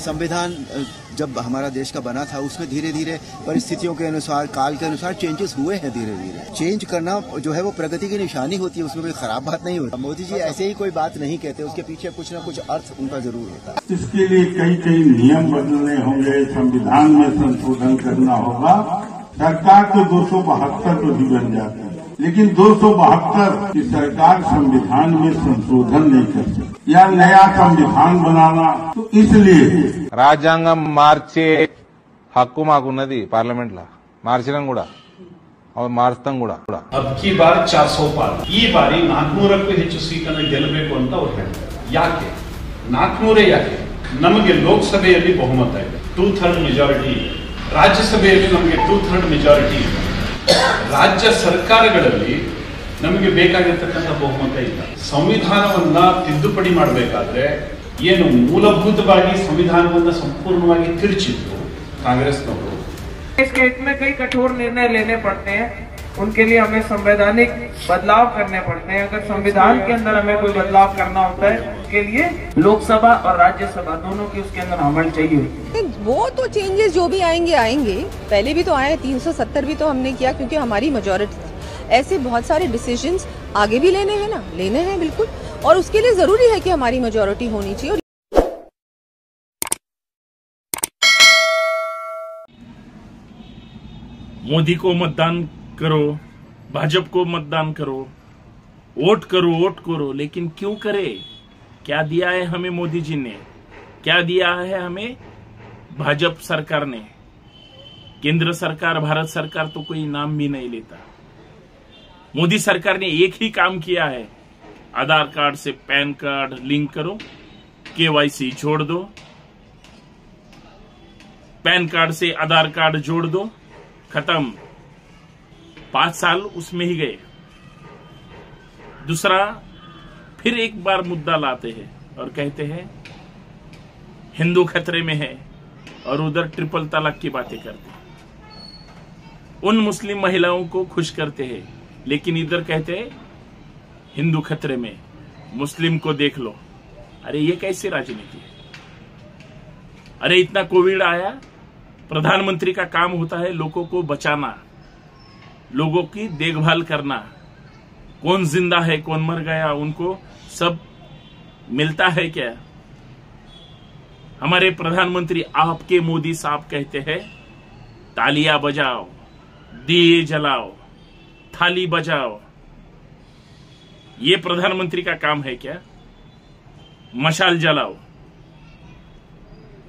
संविधान जब हमारा देश का बना था उसमें धीरे धीरे परिस्थितियों के अनुसार, काल के अनुसार चेंजेस हुए हैं। धीरे धीरे चेंज करना जो है वो प्रगति की निशानी होती है, उसमें कोई खराब बात नहीं होती। मोदी जी ऐसे ही कोई बात नहीं कहते, उसके पीछे कुछ न कुछ अर्थ उनका जरूर होता है। इसके लिए कई कई नियम बदलने होंगे, संविधान में संशोधन करना होगा। सरकार तो 272 तो भी बन जाती है, लेकिन 272 की सरकार संविधान में संशोधन नहीं कर सकती या नया संविधान बनाना। तो इसलिए రాజ్యాంగం మార్చే హక్కు మాకున్నది పార్లమెంట్ లా, మార్చడం కూడా ಮಾರ್ಸ್ತಾಂ ಕೂಡ ಅಬ್ಕಿ ಬಾರ್ 400 ಪಾಲ್, ಈ ಬಾರಿ 400ಕ್ಕೂ ಹೆಚ್ಚು ಸೀಟನ್ನು ಗೆಲ್ಲಬೇಕು ಅಂತ ಅವರು ಹೇಳ್ತಾರೆ. ಯಾಕೆ 400 ಯಾಕೆ? ನಮಗೆ ಲೋಕಸಭೆಯಲ್ಲಿ ಬಹುಮತ ಇದೆ, 2/3 ಮೆಜಾರಿಟಿ ಇದೆ. ರಾಜ್ಯಸಭೆಯಲ್ಲಿ ನಮಗೆ 2/3 ಮೆಜಾರಿಟಿ ಇದೆ. ರಾಜ್ಯ ಸರ್ಕಾರಗಳಲ್ಲಿ ನಮಗೆ ಬೇಕಾಗಿರ್ತಕ್ಕಂಥ ಬಹುಮತ ಇಲ್ಲ. ಸಂವಿಧಾನವನ್ನ ತಿದ್ದುಪಡಿ ಮಾಡಬೇಕಾದ್ರೆ ಏನು ಮೂಲಭೂತವಾಗಿ ಸಂವಿಧಾನವನ್ನ ಸಂಪೂರ್ಣವಾಗಿ ತಿರುಚಿದ್ರು ಕಾಂಗ್ರೆಸ್ನವರು. इस केस में कई कठोर निर्णय लेने पड़ते हैं, उनके लिए हमें संवैधानिक बदलाव करने पड़ते हैं। अगर संविधान के अंदर हमें कोई बदलाव करना होता है, उसके लिए लोकसभा और राज्यसभा दोनों की उसके अंदर अमल चाहिए। वो तो चेंजेस जो भी आएंगे आएंगे, पहले भी तो आए, 370 भी तो हमने किया क्योंकि हमारी मेजॉरिटी। ऐसे बहुत सारे डिसीजंस आगे भी लेने हैं ना, लेने हैं बिल्कुल, और उसके लिए जरूरी है कि हमारी मेजॉरिटी होनी चाहिए। मोदी को मतदान करो, भाजपा को मतदान करो, वोट करो, लेकिन क्यों करे? क्या दिया है हमें मोदी जी ने? क्या दिया है हमें भाजपा सरकार ने? केंद्र सरकार, भारत सरकार तो कोई नाम भी नहीं लेता। मोदी सरकार ने एक ही काम किया है, आधार कार्ड से पैन कार्ड लिंक करो, केवाईसी जोड़ दो, पैन कार्ड से आधार कार्ड जोड़ दो, खत्म। 5 साल उसमें ही गए। दूसरा, फिर एक बार मुद्दा लाते हैं और कहते हैं हिंदू खतरे में है, और उधर ट्रिपल तलाक की बातें करते हैं। उन मुस्लिम महिलाओं को खुश करते हैं, लेकिन इधर कहते हैं हिंदू खतरे में, मुस्लिम को देख लो। अरे ये कैसी राजनीति है? अरे इतना कोविड आया, प्रधानमंत्री का काम होता है लोगों को बचाना, लोगों की देखभाल करना। कौन जिंदा है, कौन मर गया, उनको सब मिलता है क्या? हमारे प्रधानमंत्री आपके मोदी साहब कहते हैं तालियां बजाओ, दिए जलाओ, थाली बजाओ। ये प्रधानमंत्री का काम है क्या? मशाल जलाओ।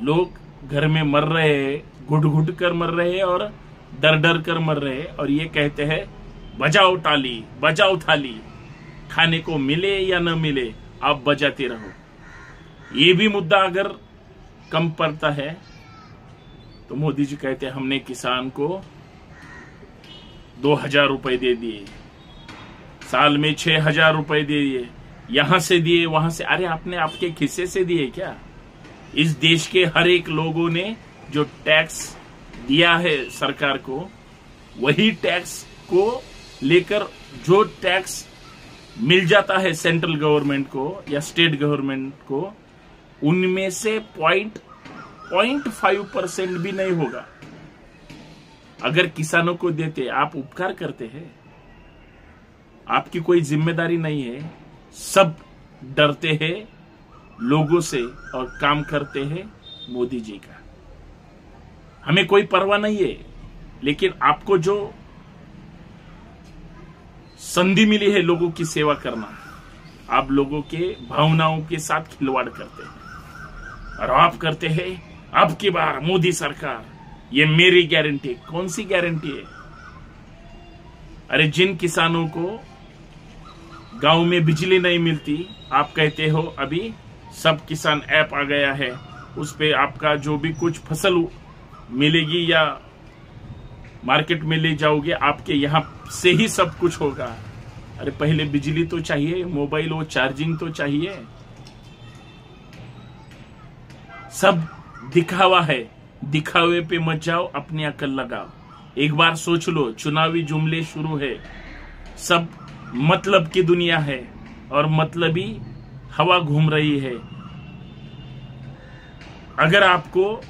लोग घर में मर रहे हैं, घुट घुट कर मर रहे हैं और डर डर कर मर रहे हैं, और ये कहते हैं बजाओ ताली, बजाओ थाली। खाने को मिले या न मिले, आप बजाते रहो। ये भी मुद्दा अगर कम पड़ता है तो मोदी जी कहते हैं हमने किसान को 2000 रुपए दे दिए, साल में 6000 रुपए दे दिए, यहां से दिए, वहां से। अरे आपने आपके खिस्से से दिए क्या? इस देश के हर एक लोगों ने जो टैक्स दिया है सरकार को, वही टैक्स को लेकर जो टैक्स मिल जाता है सेंट्रल गवर्नमेंट को या स्टेट गवर्नमेंट को, उनमें से 0.5% भी नहीं होगा। अगर किसानों को देते, आप उपकार करते हैं, आपकी कोई जिम्मेदारी नहीं है। सब डरते हैं लोगों से और काम करते हैं मोदी जी का। हमें कोई परवाह नहीं है, लेकिन आपको जो संधि मिली है लोगों की सेवा करना, आप लोगों के भावनाओं के साथ खिलवाड़ करते हैं और आप करते हैं अब की बार मोदी सरकार, ये मेरी गारंटी। कौन सी गारंटी है? अरे जिन किसानों को गांव में बिजली नहीं मिलती, आप कहते हो अभी सब किसान ऐप आ गया है, उस पे आपका जो भी कुछ फसल मिलेगी या मार्केट में ले जाओगे, आपके यहां से ही सब कुछ होगा। अरे पहले बिजली तो चाहिए, मोबाइल वो चार्जिंग तो चाहिए। सब दिखावा है, दिखावे पे मत जाओ, अपनी अकल लगाओ। एक बार सोच लो, चुनावी जुमले शुरू है, सब मतलब की दुनिया है और मतलबी हवा घूम रही है। अगर आपको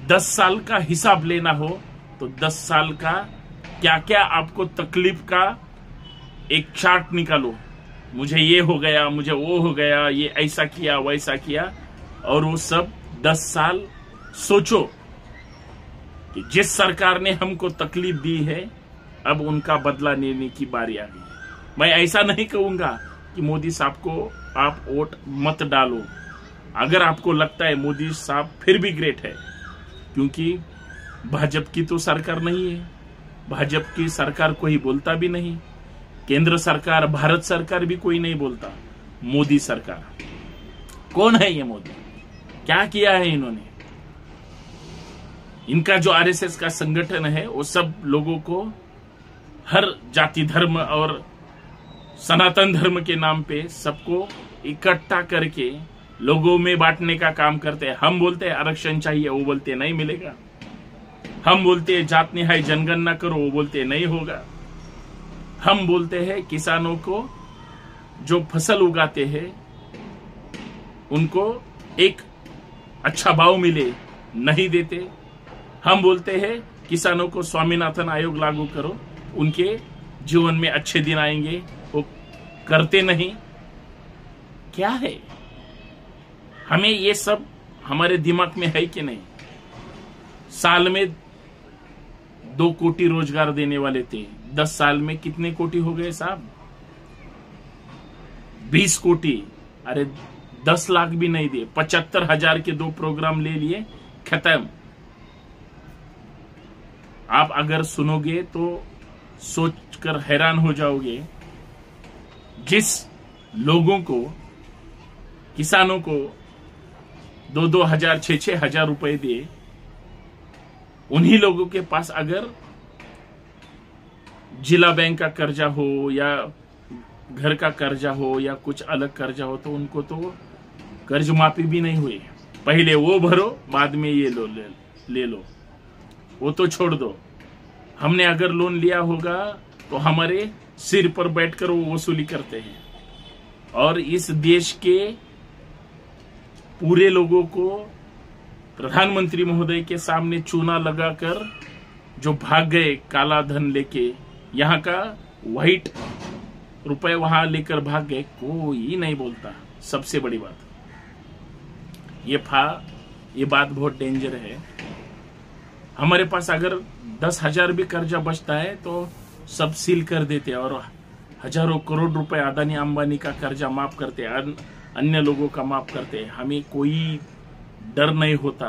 10 साल का हिसाब लेना हो तो 10 साल का क्या क्या आपको तकलीफ का एक चार्ट निकालो। मुझे ये हो गया, मुझे वो हो गया, ये ऐसा किया वैसा किया, और वो सब 10 साल सोचो कि जिस सरकार ने हमको तकलीफ दी है अब उनका बदला लेने की बारी आ गई। मैं ऐसा नहीं कहूंगा कि मोदी साहब को आप वोट मत डालो। अगर आपको लगता है मोदी साहब फिर भी ग्रेट है, क्योंकि भाजपा की तो सरकार नहीं है, भाजपा की सरकार कोई बोलता भी नहीं, केंद्र सरकार, भारत सरकार भी कोई नहीं बोलता। मोदी सरकार कौन है? ये मोदी क्या किया है इन्होंने? इनका जो आरएसएस का संगठन है वो सब लोगों को हर जाति धर्म और सनातन धर्म के नाम पे सबको इकट्ठा करके लोगों में बांटने का काम करते हैं। हम बोलते हैं आरक्षण चाहिए, वो बोलते नहीं मिलेगा। हम बोलते हैं जात निहाय जनगणना करो, वो बोलते नहीं होगा। हम बोलते हैं किसानों को जो फसल उगाते हैं उनको एक अच्छा भाव मिले, नहीं देते। हम बोलते हैं किसानों को स्वामीनाथन आयोग लागू करो, उनके जीवन में अच्छे दिन आएंगे, वो करते नहीं। क्या है? हमें ये सब हमारे दिमाग में है कि नहीं? साल में 2 कोटी रोजगार देने वाले थे, 10 साल में कितने कोटी हो गए साहब? 20 कोटी। अरे 10 लाख भी नहीं दिए, 75,000 के 2 प्रोग्राम ले लिए, खत्म। आप अगर सुनोगे तो सोचकर हैरान हो जाओगे। जिस लोगों को, किसानों को 2-2 हजार 6-6 हजार रुपए दिए, उन्हीं लोगों के पास अगर जिला बैंक का कर्जा हो या घर का कर्जा हो या कुछ अलग कर्जा हो तो उनको तो कर्ज माफी भी नहीं हुई। पहले वो भरो, बाद में ये ले लो, वो तो छोड़ दो। हमने अगर लोन लिया होगा तो हमारे सिर पर बैठकर वो वसूली करते हैं। और इस देश के पूरे लोगों को प्रधानमंत्री महोदय के सामने चूना लगाकर जो भाग गए काला धन लेके, यहाँ का व्हाइट रुपए वहां लेकर भाग गए, कोई नहीं बोलता। सबसे बड़ी बात ये बात बहुत डेंजर है। हमारे पास अगर 10,000 भी कर्जा बचता है तो सब सील कर देते हैं और हजारों करोड़ रुपए अदानी अंबानी का कर्जा माफ करते हैं, अन्य लोगों का माफ करते हैं। हमें कोई डर नहीं होता।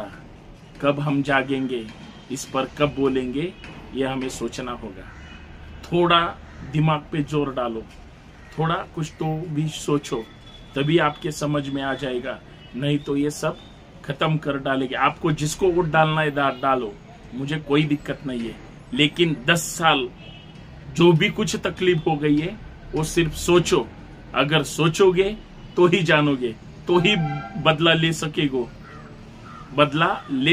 कब हम जागेंगे, इस पर कब बोलेंगे, ये हमें सोचना होगा। थोड़ा दिमाग पे जोर डालो, थोड़ा कुछ तो भी सोचो, तभी आपके समझ में आ जाएगा। नहीं तो ये सब खत्म कर डालेंगे। आपको जिसको वोट डालना है डालो, मुझे कोई दिक्कत नहीं है। लेकिन 10 साल जो भी कुछ तकलीफ हो गई है वो सिर्फ सोचो। अगर सोचोगे तो ही जानोगे, तो ही बदला ले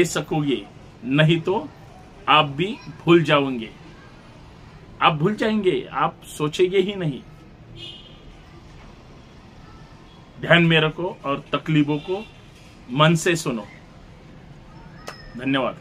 सकोगे। नहीं तो आप भी भूल जाओगे, आप भूल जाएंगे, आप सोचेंगे ही नहीं। ध्यान में रखो और तकलीफों को मन से सुनो। धन्यवाद।